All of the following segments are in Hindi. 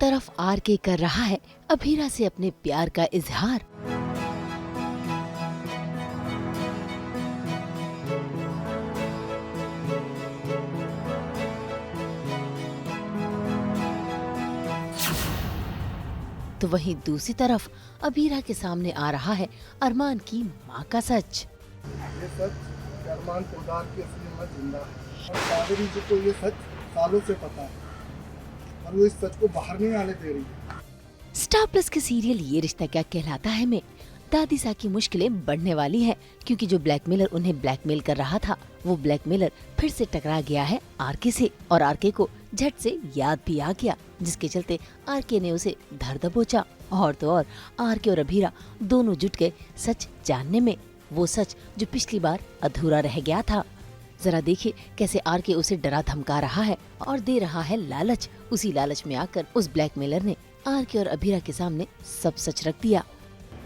तरफ आर के कर रहा है अभीरा से अपने प्यार का इजहार। तो वहीं दूसरी तरफ अभीरा के सामने आ रहा है अरमान की माँ का सच। ये सच अरमान पोदार की असली मां जिंदा है और कावेरी जी को ये सच सालों से पता है और वो इस सच को बाहर नहीं आने दे रही है। स्टार प्लस के सीरियल ये रिश्ता क्या कहलाता है में दादी सा की मुश्किलें बढ़ने वाली हैं, क्योंकि जो ब्लैकमेलर उन्हें ब्लैकमेल कर रहा था वो ब्लैकमेलर फिर से टकरा गया है आरके से, और आरके को झट से याद भी आ गया, जिसके चलते आरके ने उसे धर दबोचा। और तो और आरके और अभीरा दोनों जुट गए सच जानने में, वो सच जो पिछली बार अधूरा रह गया था। जरा देखिए कैसे आरके उसे डरा धमका रहा है और दे रहा है लालच। उसी लालच में आकर उस ब्लैकमेलर ने आरके और अभीरा के सामने सब सच रख दिया।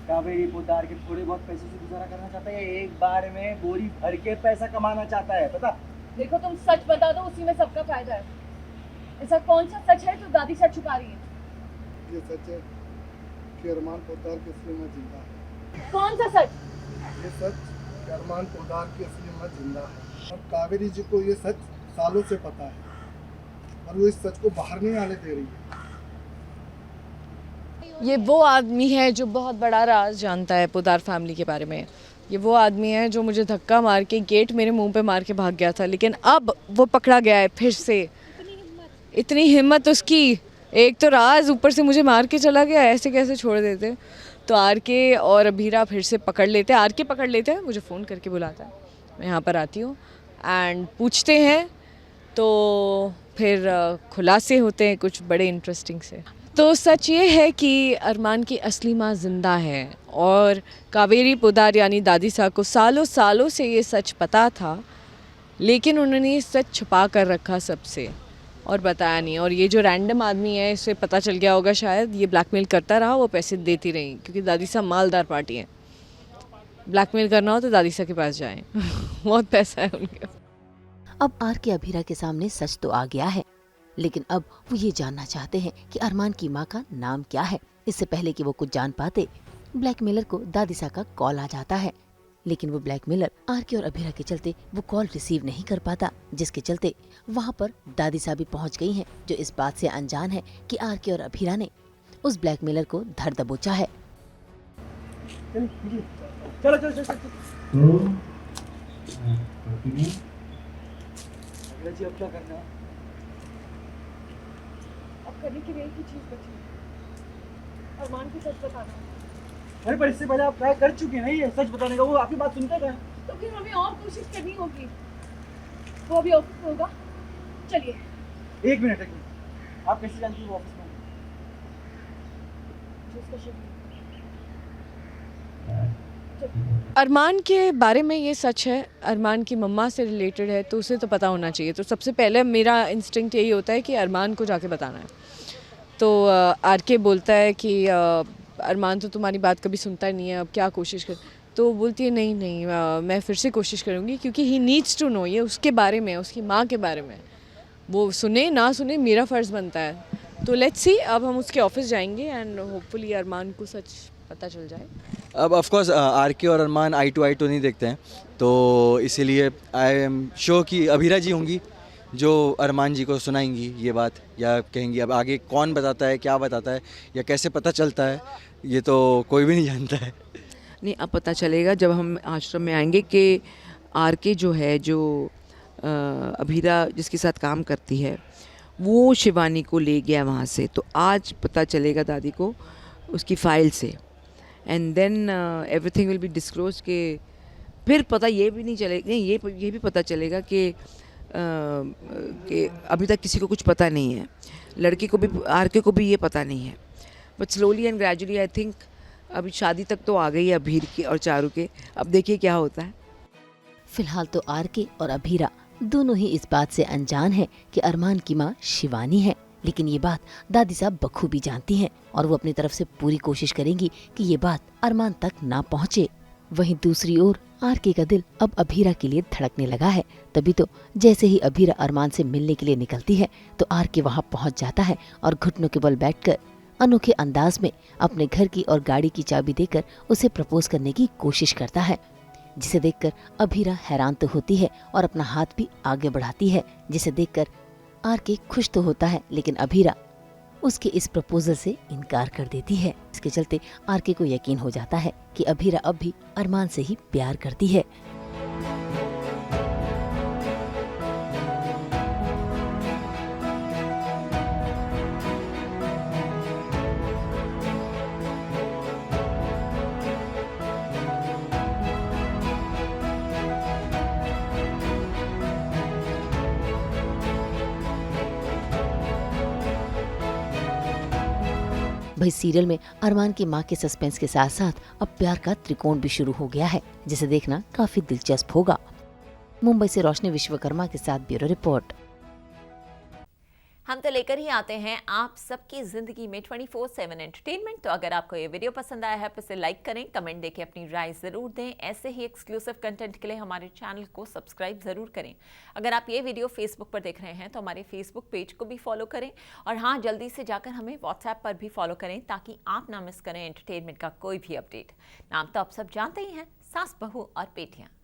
कावेरी पोदार के थोड़े बहुत पैसे से गुजारा करना चाहता है, एक बार में बोरी भर के पैसा कमाना चाहता है, पता? देखो तुम सच बता दो, उसी में सबका फायदा है। ऐसा कौन सा सच है जो दादी सच छुपा रही है? ये सच है कि अरमान पोदार की असली मां जिंदा है। कौन सा सच? ये सच कि अरमान पोदार की असली मां जिंदा है और कावेरी जी को ये सच सालों से पता है और वो इस सच को बाहर नहीं आने दे रही है। ये वो आदमी है जो बहुत बड़ा राज जानता है पोदार फैमिली के बारे में। ये वो आदमी है जो मुझे धक्का मार के गेट मेरे मुंह पे मार के भाग गया था, लेकिन अब वो पकड़ा गया है फिर से। इतनी हिम्मत उसकी, एक तो राज ऊपर से मुझे मार के चला गया, ऐसे कैसे छोड़ देते। तो आरके और अभीरा फिर से पकड़ लेते हैं, आरके पकड़ लेते हैं, मुझे फ़ोन करके बुलाता है, मैं यहाँ पर आती हूँ एंड पूछते हैं, तो फिर खुलासे होते हैं कुछ बड़े इंटरेस्टिंग से। तो सच ये है कि अरमान की असली माँ ज़िंदा है और कावेरी पोदार यानी दादी सा को सालों सालों से ये सच पता था, लेकिन उन्होंने ये सच छुपा कर रखा सबसे और बताया नहीं। और ये जो रैंडम आदमी है, इसे पता चल गया होगा शायद, ये ब्लैकमेल करता रहा, वो पैसे देती रही, क्योंकि दादी सा मालदार पार्टी है। ब्लैकमेल करना हो तो दादी सा के पास जाएं बहुत पैसा है उनके। अब आरके अभीरा के सामने सच तो आ गया है, लेकिन अब वो ये जानना चाहते हैं कि अरमान की माँ का नाम क्या है। इससे पहले कि वो कुछ जान पाते, ब्लैकमेलर को दादीसा का कॉल आ जाता है, लेकिन वो ब्लैकमेलर आरके और अभीरा के चलते वो कॉल रिसीव नहीं कर पाता, जिसके चलते वहाँ पर दादीसा भी पहुँच गई हैं, जो इस बात से अनजान है कि आरके और अभीरा ने उस ब्लैकमेलर को धर दबोचा है। चलो चलो चलो जी, अब क्या करना है? अब करने के लिए एक ही चीज बची है, अरमान को सच बताना है। अरे पर इससे पहले आप ट्राई कर चुके हैं ना ये सच बताने का, वो आपकी बात सुनते थे। तो फिर हमें और कोशिश करनी होगी। वो अभी ऑफिस में होगा, चलिए। एक मिनट, आप कैसे जानती हो ऑफिस में? जिसका शेड्यूल। अरमान के बारे में ये सच है, अरमान की मम्मा से रिलेटेड है, तो उसे तो पता होना चाहिए। तो सबसे पहले मेरा इंस्टिंक्ट यही होता है कि अरमान को जाके बताना है। तो आरके बोलता है कि अरमान तो तुम्हारी बात कभी सुनता ही नहीं है, अब क्या कोशिश कर। तो बोलती है नहीं नहीं, मैं फिर से कोशिश करूँगी, क्योंकि ही नीड्स टू नो, ये उसके बारे में, उसकी माँ के बारे में। वो सुने ना सुने, मेरा फ़र्ज़ बनता है। तो लेट्स सी, अब हम उसके ऑफिस जाएंगे एंड होपफुली अरमान को सच पता चल जाए। अब ऑफ कोर्स आरके और अरमान आई टू नहीं देखते हैं, तो इसीलिए आई एम श्योर कि अभीरा जी होंगी जो अरमान जी को सुनाएंगी ये बात, या कहेंगी। अब आगे कौन बताता है, क्या बताता है, या कैसे पता चलता है, ये तो कोई भी नहीं जानता है। नहीं, अब पता चलेगा जब हम आश्रम में आएंगे कि आरके जो है, जो अभीरा जिसके साथ काम करती है, वो शिवानी को ले गया वहाँ से। तो आज पता चलेगा दादी को उसकी फ़ाइल से, and then everything will be disclose. के फिर पता ये भी नहीं चलेगा, ये भी पता चलेगा कि अभी तक किसी को कुछ पता नहीं है, लड़के को भी, आरके को भी ये पता नहीं है। But slowly and gradually I think अभी शादी तक तो आ गई है अभीर की और चारू के, अब देखिए क्या होता है। फिलहाल तो आरके और अभीरा दोनों ही इस बात से अनजान है कि अरमान की माँ शिवानी है, लेकिन ये बात दादी साहब बखूबी जानती हैं और वो अपनी तरफ से पूरी कोशिश करेंगी कि ये बात अरमान तक ना पहुँचे। वहीं दूसरी ओर आरके का दिल अब अभीरा के लिए धड़कने लगा है। तभी तो जैसे ही अभीरा अरमान से मिलने के लिए निकलती है तो आरके वहां पहुंच जाता है और घुटनों के बल बैठकर अनोखे अंदाज में अपने घर की और गाड़ी की चाबी देकर उसे प्रपोज करने की कोशिश करता है, जिसे देखकर अभीरा हैरान तो होती है और अपना हाथ भी आगे बढ़ाती है, जिसे देखकर आरके खुश तो होता है, लेकिन अभीरा उसके इस प्रपोजल से इनकार कर देती है। इसके चलते आरके को यकीन हो जाता है कि अभीरा अब भी अरमान से ही प्यार करती है। भाई सीरियल में अरमान की मां के सस्पेंस के साथ साथ अब प्यार का त्रिकोण भी शुरू हो गया है, जिसे देखना काफी दिलचस्प होगा। मुंबई से रोशनी विश्वकर्मा के साथ ब्यूरो रिपोर्ट। हम तो लेकर ही आते हैं आप सबकी जिंदगी में 24/7 एंटरटेनमेंट। तो अगर आपको ये वीडियो पसंद आया है तो इसे लाइक करें, कमेंट देके अपनी राय जरूर दें। ऐसे ही एक्सक्लूसिव कंटेंट के लिए हमारे चैनल को सब्सक्राइब जरूर करें। अगर आप ये वीडियो फेसबुक पर देख रहे हैं तो हमारे फेसबुक पेज को भी फॉलो करें, और हाँ, जल्दी से जाकर हमें व्हाट्सएप पर भी फॉलो करें ताकि आप ना मिस करें एंटरटेनमेंट का कोई भी अपडेट। नाम तो आप सब जानते ही हैं, सास, बहू और बेटियां।